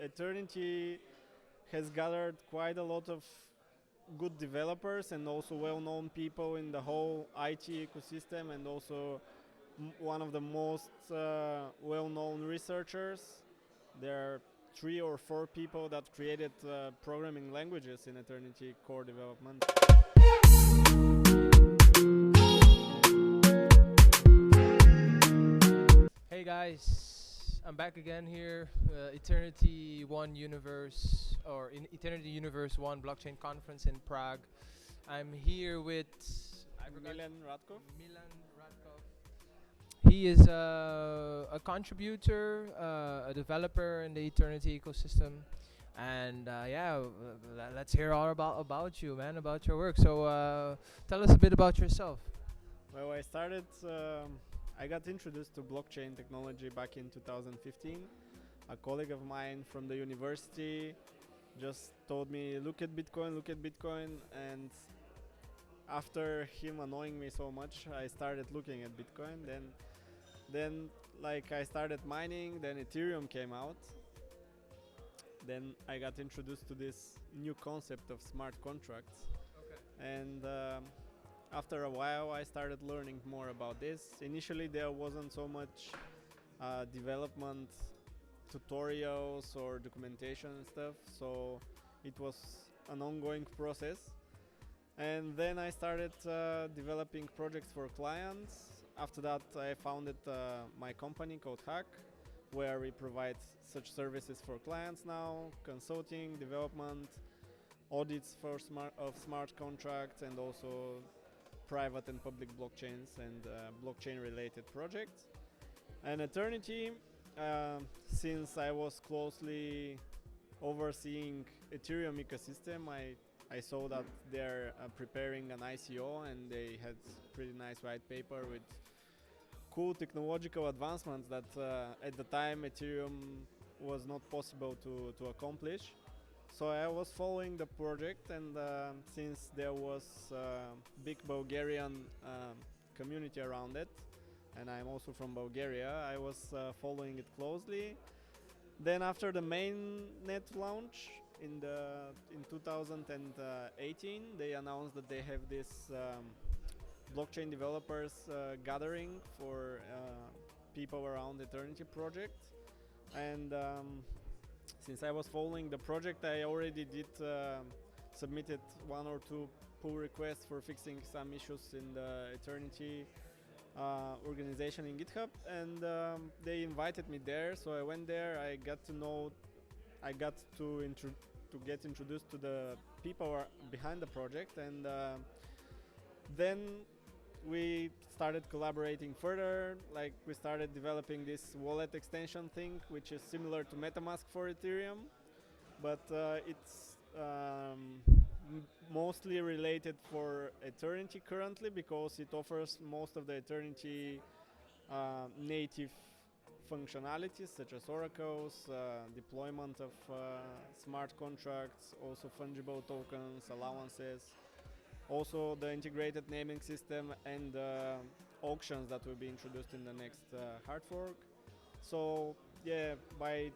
Eternity has gathered quite a lot of good developers and also well-known people in the whole IT ecosystem, and also one of the most well-known researchers. There are 3 or 4 people that created programming languages in Eternity core development. Hey guys, I'm back again here, Eternity One Universe, or in Eternity Universe One Blockchain Conference in Prague. I'm here with Milen Radkov. Milen Radkov. He is a contributor, a developer in the Eternity ecosystem, and let's hear all about you, man, about your work. So tell us a bit about yourself. Well, I got introduced to blockchain technology back in 2015. A colleague of mine from the university just told me, look at Bitcoin, and after him annoying me so much, I started looking at Bitcoin. Then like I started mining, then Ethereum came out. Then I got introduced to this new concept of smart contracts. And after a while I started learning more about this. Initially there wasn't so much development tutorials or documentation and stuff, so it was an ongoing process. And then I started developing projects for clients. After that I founded my company called Hack, where we provide such services for clients now: consulting, development, audits for smart contracts, and also private and public blockchains and blockchain related projects. And Eternity, since I was closely overseeing Ethereum ecosystem, I saw that they're preparing an ICO, and they had pretty nice white paper with cool technological advancements that at the time Ethereum was not possible to accomplish. So I was following the project, and since there was big Bulgarian community around it, and I'm also from Bulgaria, I was following it closely. Then after the mainnet launch in 2018, they announced that they have this blockchain developers gathering for people around the Eternity project. And since I was following the project, I already did submitted 1 or 2 pull requests for fixing some issues in the Eternity organization in GitHub, and they invited me there. So I went there. I got to get introduced to the people behind the project, and then we started collaborating further. Like, we started developing this wallet extension thing, which is similar to MetaMask for Ethereum, but it's mostly related for Eternity currently, because it offers most of the Eternity native functionalities, such as oracles, deployment of smart contracts, also fungible tokens, allowances, also the integrated naming system, and auctions that will be introduced in the next hard fork. So yeah, I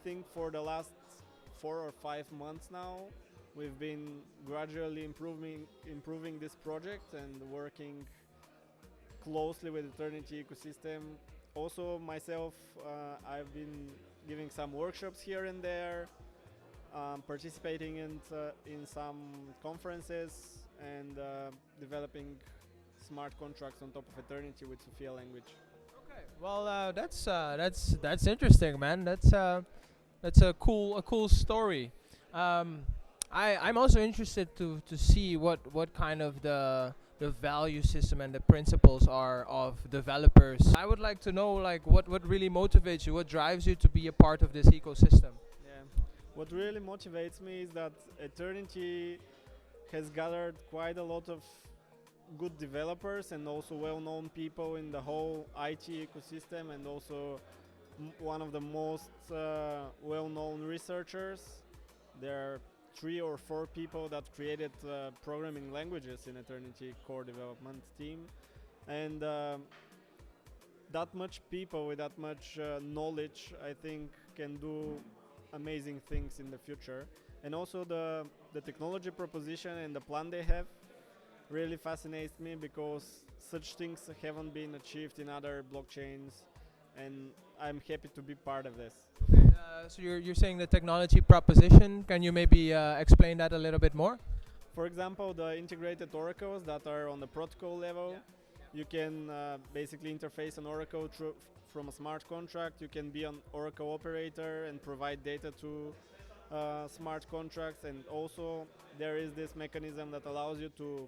think for the last 4 or 5 months now, we've been gradually improving this project and working closely with Eternity ecosystem. Also myself, I've been giving some workshops here and there, participating in some conferences, and developing smart contracts on top of Eternity with Sophia language. Okay, well, that's interesting, man. That's a cool story. I'm also interested to see what kind of the value system and the principles are of developers. I would like to know, like, what really motivates you, what drives you to be a part of this ecosystem. Yeah. What really motivates me is that Eternity has gathered quite a lot of good developers and also well-known people in the whole IT ecosystem, and also one of the most well-known researchers. There are 3 or 4 people that created programming languages in Eternity core development team, and that much people with that much knowledge, I think, can do amazing things in the future. And also the technology proposition and the plan they have really fascinates me, because such things haven't been achieved in other blockchains, and I'm happy to be part of this. So you're saying the technology proposition. Can you maybe explain that a little bit more? For example, the integrated oracles that are on the protocol level, you can basically interface an oracle from a smart contract. You can be an oracle operator and provide data to smart contracts, and also there is this mechanism that allows you to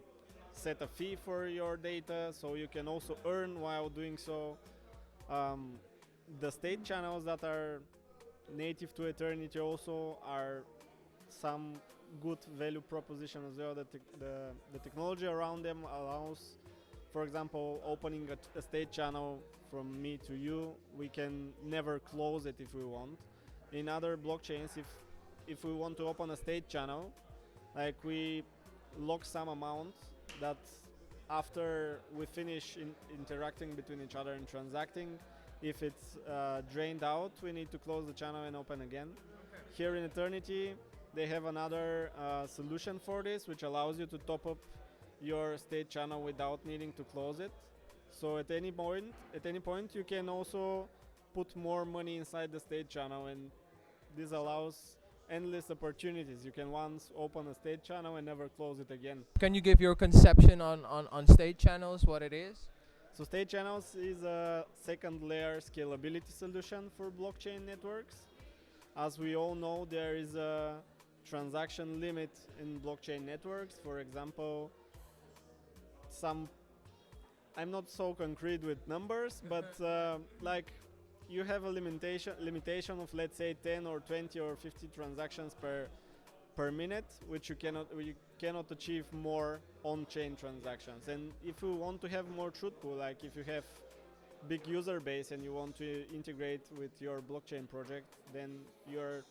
set a fee for your data, so you can also earn while doing so. The state channels that are native to Eternity also are some good value proposition as well. The technology around them allows, for example, opening a state channel from me to you. We can never close it if we want. In other blockchains, if we want to open a state channel, like, we lock some amount that after we finish interacting between each other and transacting, if it's drained out, we need to close the channel and open again. Here in Eternity, they have another solution for this, which allows you to top up your state channel without needing to close it. So at any point, you can also put more money inside the state channel, and this allows endless opportunities. You can once open a state channel and never close it again. Can you give your conception on state channels, what it is? So state channels is a second layer scalability solution for blockchain networks. As we all know, there is a transaction limit in blockchain networks. For example, I'm not so concrete with numbers, but like, you have a limitation of, let's say, 10 or 20 or 50 transactions per minute, which you cannot achieve more on-chain transactions. And if you want to have more throughput, like if you have big user base and you want to integrate with your blockchain project, then you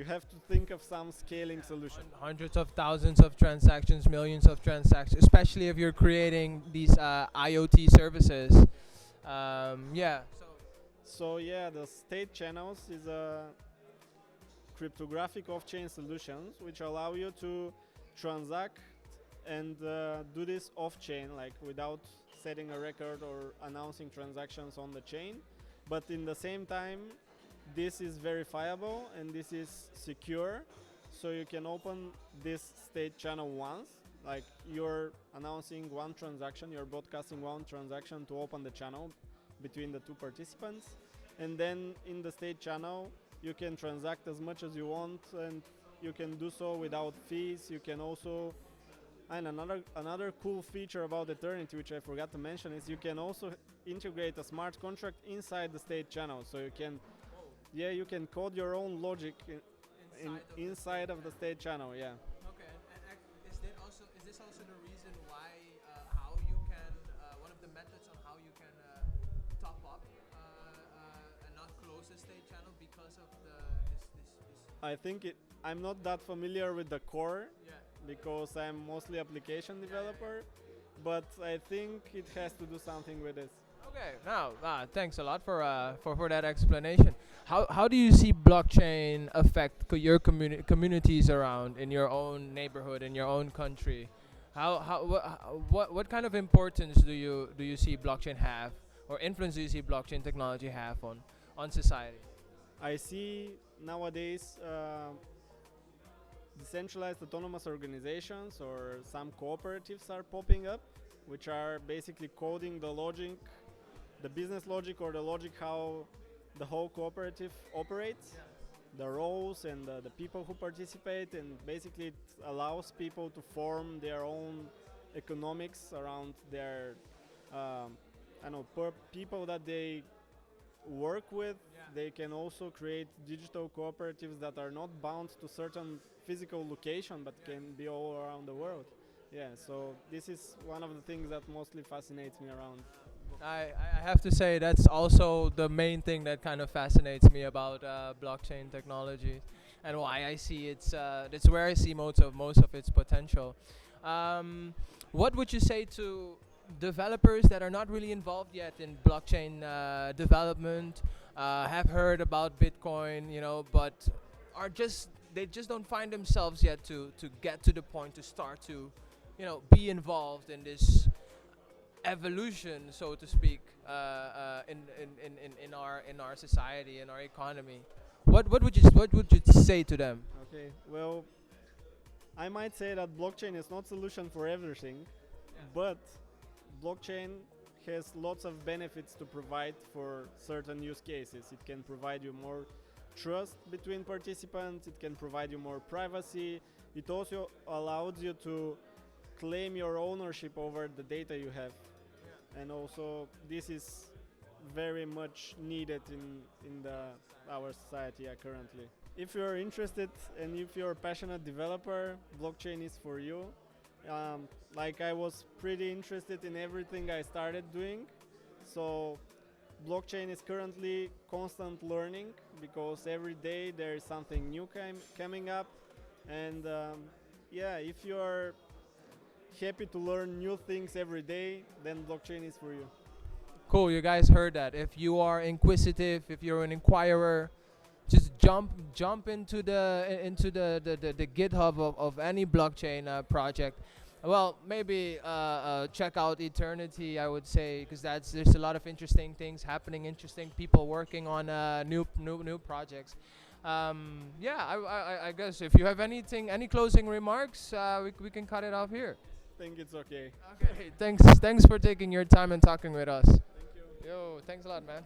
have to think of some scaling solution. Hundreds of thousands of transactions, millions of transactions, especially if you're creating these IoT services. So yeah, the state channels is a cryptographic off-chain solutions which allow you to transact and do this off-chain, like without setting a record or announcing transactions on the chain. But in the same time, this is verifiable and this is secure. So you can open this state channel once, like you're announcing one transaction, you're broadcasting one transaction to open the channel between the two participants. And then in the state channel, you can transact as much as you want, and you can do so without fees. You can also, and another cool feature about Eternity, which I forgot to mention, is you can also integrate a smart contract inside the state channel. So you can, you can code your own logic inside of the state channel. Yeah. Okay, and is this also the reason why how you can one of the methods on how you can top up and not close the state channel because of this? I think I'm not that familiar with the core because I'm mostly application developer, but I think it has to do something with this. Okay, now thanks a lot for that explanation. How do you see blockchain affect your communities around in your own neighborhood, in your own country? What kind of importance do you see blockchain have, or influence do you see blockchain technology have on society? I see nowadays decentralized autonomous organizations or some cooperatives are popping up, which are basically coding the logic, the business logic or the logic how the whole cooperative operates, the roles and the people who participate, and basically it allows people to form their own economics around their people that they work with. They can also create digital cooperatives that are not bound to certain physical location but can be all around the world. So this is one of the things that mostly fascinates me around. I have to say that's also the main thing that kind of fascinates me about blockchain technology, and why I see that's where I see most of its potential. What would you say to developers that are not really involved yet in blockchain development? have heard about Bitcoin, but they just don't find themselves yet to get to the point to start to, be involved in this evolution, so to speak, in our society, in our economy. What would you say to them? Okay, well, I might say that blockchain is not solution for everything, but blockchain has lots of benefits to provide for certain use cases. It can provide you more trust between participants, it can provide you more privacy, it also allows you to claim your ownership over the data you have. And also this is very much needed in our society currently. If you're interested and if you're a passionate developer, blockchain is for you. Like I was pretty interested in everything I started doing, so blockchain is currently constant learning because every day there is something new coming up, and yeah, if you are happy to learn new things every day, then blockchain is for you. Cool, you guys heard that. If you are inquisitive, if you're an inquirer, just jump into the GitHub of any blockchain project. Well, maybe check out Eternity, I would say, because there's a lot of interesting things happening, interesting people working on new projects. Yeah, I guess if you have any closing remarks, we can cut it off here. I think it's okay. Okay, thanks for taking your time and talking with us. Thank you. Yo, thanks a lot, man.